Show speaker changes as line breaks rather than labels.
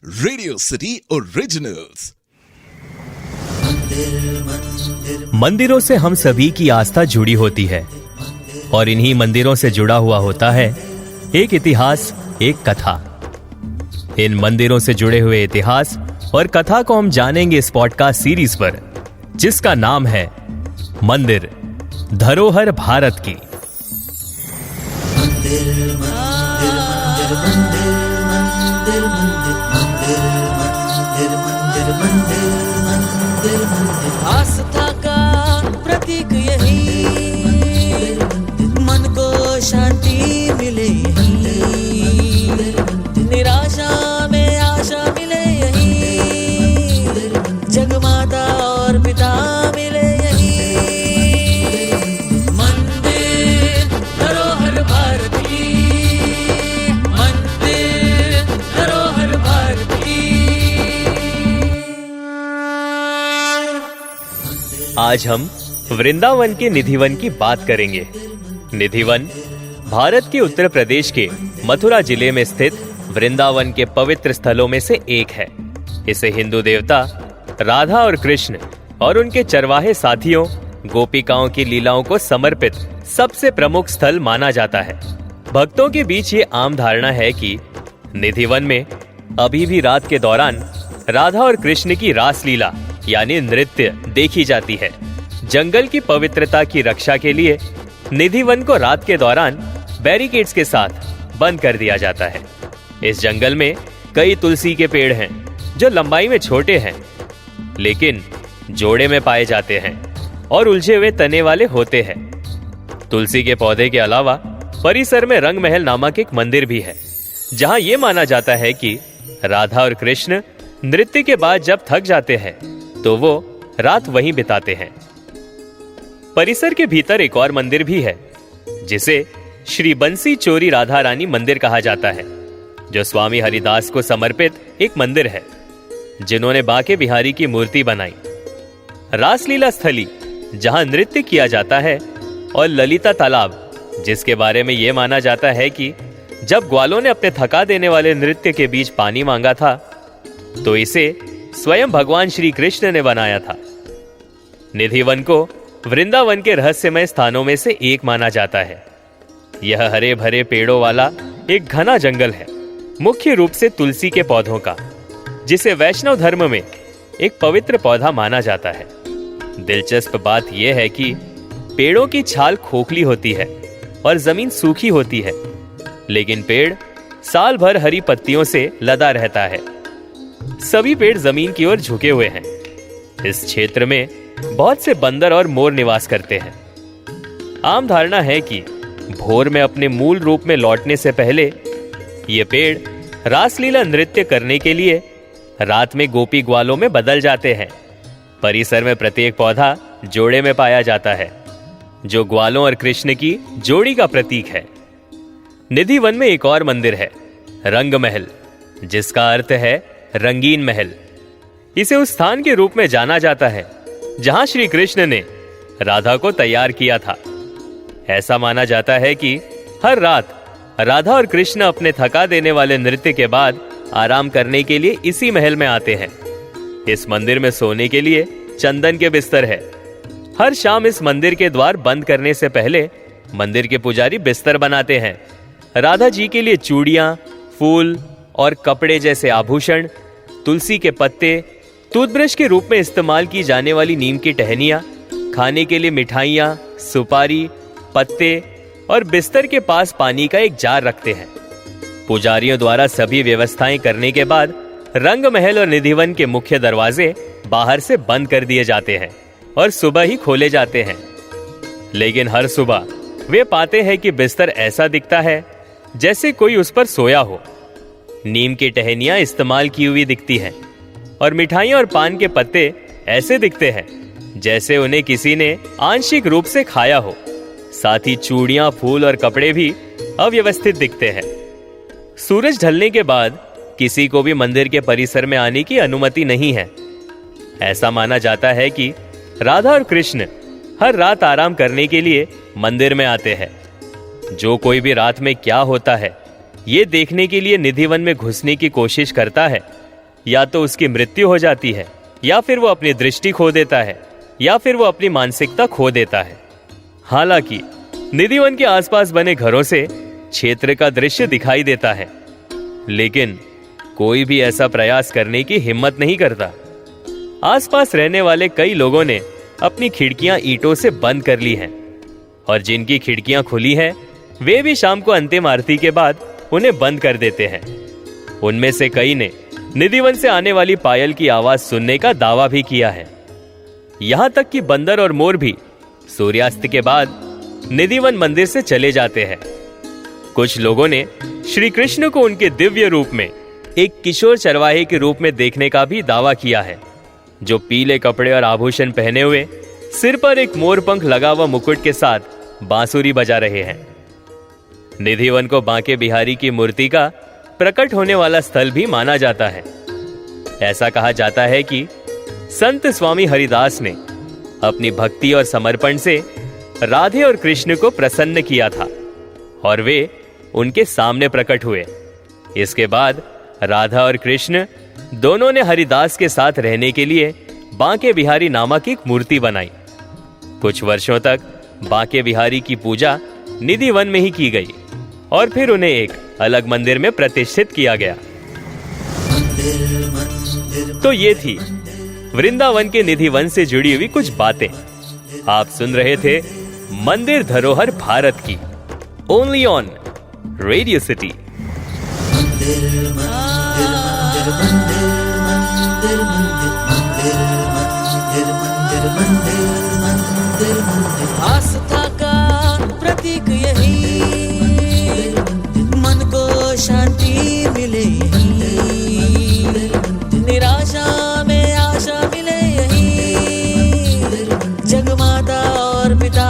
Radio city originals.
मंदिरों से हम सभी की आस्था जुड़ी होती है और इन्हीं मंदिरों से जुड़ा हुआ होता है एक इतिहास, एक कथा। इन मंदिरों से जुड़े हुए इतिहास और कथा को हम जानेंगे इस पॉडकास्ट सीरीज पर, जिसका नाम है मंदिर धरोहर भारत की।
आस्था का प्रतीक यही, मन को शांति मिले यही, निराशा में आशा मिले यही, जगमाता और पिता मिले यही। मंदिर धरोहर भारत की, मंदिर धरोहर भारत की।
आज हम वृंदावन के निधिवन की बात करेंगे। निधिवन भारत के उत्तर प्रदेश के मथुरा जिले में स्थित वृंदावन के पवित्र स्थलों में से एक है। इसे हिंदू देवता राधा और कृष्ण और उनके चरवाहे साथियों गोपिकाओं की लीलाओं को समर्पित सबसे प्रमुख स्थल माना जाता है। भक्तों के बीच ये आम धारणा है कि निधिवन में अभी भी रात के दौरान राधा और कृष्ण की रास लीला यानी नृत्य देखी जाती है। जंगल की पवित्रता की रक्षा के लिए निधिवन को रात के दौरान बैरिकेड्स के साथ बंद कर दिया जाता है। इस जंगल में कई तुलसी के पेड़ हैं जो लंबाई में छोटे हैं लेकिन जोड़े में पाए जाते हैं और उलझे हुए तने वाले होते हैं। तुलसी के पौधे के अलावा परिसर में रंग महल नामक एक मंदिर भी है, जहां यह माना जाता है कि राधा और कृष्ण नृत्य के बाद जब थक जाते हैं तो वो रात वहीं बिताते हैं। परिसर के भीतर एक और मंदिर भी है जिसे श्री बंसी चोरी राधा रानी मंदिर कहा जाता है, जो स्वामी हरिदास को समर्पित एक मंदिर है, जिन्होंने बांके बिहारी की मूर्ति बनाई। रासलीला स्थली जहां नृत्य किया जाता है और ललिता तालाब, जिसके बारे में यह माना जाता है कि जब ग्वालों ने अपने थका देने वाले नृत्य के बीच पानी मांगा था तो इसे स्वयं भगवान श्री कृष्ण ने बनाया था। निधिवन को वृंदावन के रहस्यमय स्थानों में से एक माना जाता है। यह हरे भरे पेड़ों वाला एक घना जंगल है, मुख्य रूप से तुलसी के पौधों का, जिसे वैष्णव धर्म में एक पवित्र पौधा माना जाता है। दिलचस्प बात यह है कि पेड़ों की छाल खोखली होती है और जमीन सूखी होती है, लेकिन पेड़ साल भर हरी पत्तियों से लदा रहता है। सभी पेड़ जमीन की ओर झुके हुए हैं। इस क्षेत्र में बहुत से बंदर और मोर निवास करते हैं। आम धारणा है कि भोर में अपने मूल रूप में लौटने से पहले ये पेड़ रासलीला नृत्य करने के लिए रात में गोपी ग्वालों में बदल जाते हैं। परिसर में प्रत्येक पौधा जोड़े में पाया जाता है, जो ग्वालों और कृष्ण की जोड़ी का प्रतीक है। निधिवन में एक और मंदिर है, रंग महल, जिसका अर्थ है रंगीन महल। इसे उस स्थान के रूप में जाना जाता है जहां श्री कृष्ण ने राधा को तैयार किया था। ऐसा माना जाता है कि हर रात राधा और कृष्ण अपने थका देने वाले नृत्य के बाद आराम करने के लिए इसी महल में आते हैं। इस मंदिर में सोने के लिए चंदन के बिस्तर है। हर शाम इस मंदिर के द्वार बंद करने से पहले मंदिर के पुजारी बिस्तर बनाते हैं। राधा जी के लिए चूड़ियां, फूल और कपड़े जैसे आभूषण, तुलसी के पत्ते, टूथब्रश के रूप में इस्तेमाल की जाने वाली नीम की टहनियां, खाने के लिए मिठाइयां, सुपारी, पत्ते और बिस्तर के पास पानी का एक जार रखते हैं। पुजारियों द्वारा सभी व्यवस्थाएं करने के बाद रंग महल और निधिवन के मुख्य दरवाजे बाहर से बंद कर दिए जाते हैं और सुबह ही खोले जाते हैं। लेकिन हर सुबह वे पाते हैं कि बिस्तर ऐसा दिखता है जैसे कोई उस पर सोया हो। नीम की टहनियां इस्तेमाल की हुई दिखती हैं और मिठाइयां और पान के पत्ते ऐसे दिखते हैं जैसे उन्हें किसी ने आंशिक रूप से खाया हो। साथ ही चूड़ियां, फूल और कपड़े भी अव्यवस्थित दिखते हैं। सूरज ढलने के बाद किसी को भी मंदिर के परिसर में आने की अनुमति नहीं है। ऐसा माना जाता है कि राधा और कृष्ण हर रात आराम करने के लिए मंदिर में आते हैं। जो कोई भी रात में क्या होता है ये देखने के लिए निधिवन में घुसने की कोशिश करता है, या तो उसकी मृत्यु हो जाती है, या फिर वो अपनी दृष्टि खो देता है, या फिर वो अपनी मानसिकता खो देता है। हालांकि निधिवन के आसपास बने घरों से क्षेत्र का दृश्य दिखाई देता है, लेकिन कोई भी ऐसा प्रयास करने की हिम्मत नहीं करता। आसपास रहने वाले कई लोगों ने अपनी खिड़कियां ईंटों से बंद कर ली हैं, और जिनकी खिड़कियां खुली हैं, वे भी शाम को अंतिम आरती के बाद उन्हें बंद कर देते हैं। उनमें से कई ने निधिवन से आने वाली पायल की आवाज सुनने का दावा भी किया है। यहां तक कि बंदर और मोर भी सूर्यास्त के बाद निधिवन मंदिर से चले जाते हैं। कुछ लोगों ने श्री कृष्ण को उनके दिव्य रूप में एक किशोर चरवाहे के रूप में देखने का भी दावा किया है, जो पीले कपड़े और आभूषण पहने हुए, सिर पर एक मोर पंख लगा हुआ मुकुट के साथ बांसुरी बजा रहे हैं। निधिवन को बांके बिहारी की मूर्ति का प्रकट होने वाला स्थल भी माना जाता है। ऐसा कहा जाता है कि संत स्वामी हरिदास ने अपनी भक्ति और समर्पण से राधे और कृष्ण को प्रसन्न किया था, और वे उनके सामने प्रकट हुए। इसके बाद राधा और कृष्ण दोनों ने हरिदास के साथ रहने के लिए बांके बिहारी नामक एक मूर्ति बनाई। कुछ वर्षों तक बांके बिहारी की पूजा निधिवन में ही की गई, और फिर उन्हें एक अलग मंदिर में प्रतिष्ठित किया गया। तो ये थी वृंदावन के निधिवन से जुड़ी हुई कुछ बातें। आप सुन रहे थे मंदिर धरोहर भारत की, ओनली ऑन रेडियो सिटी।
आस्था का प्रतीक यही, मन को शांति मिले यही, निराशा में आशा मिले यही, जगमाता और पिता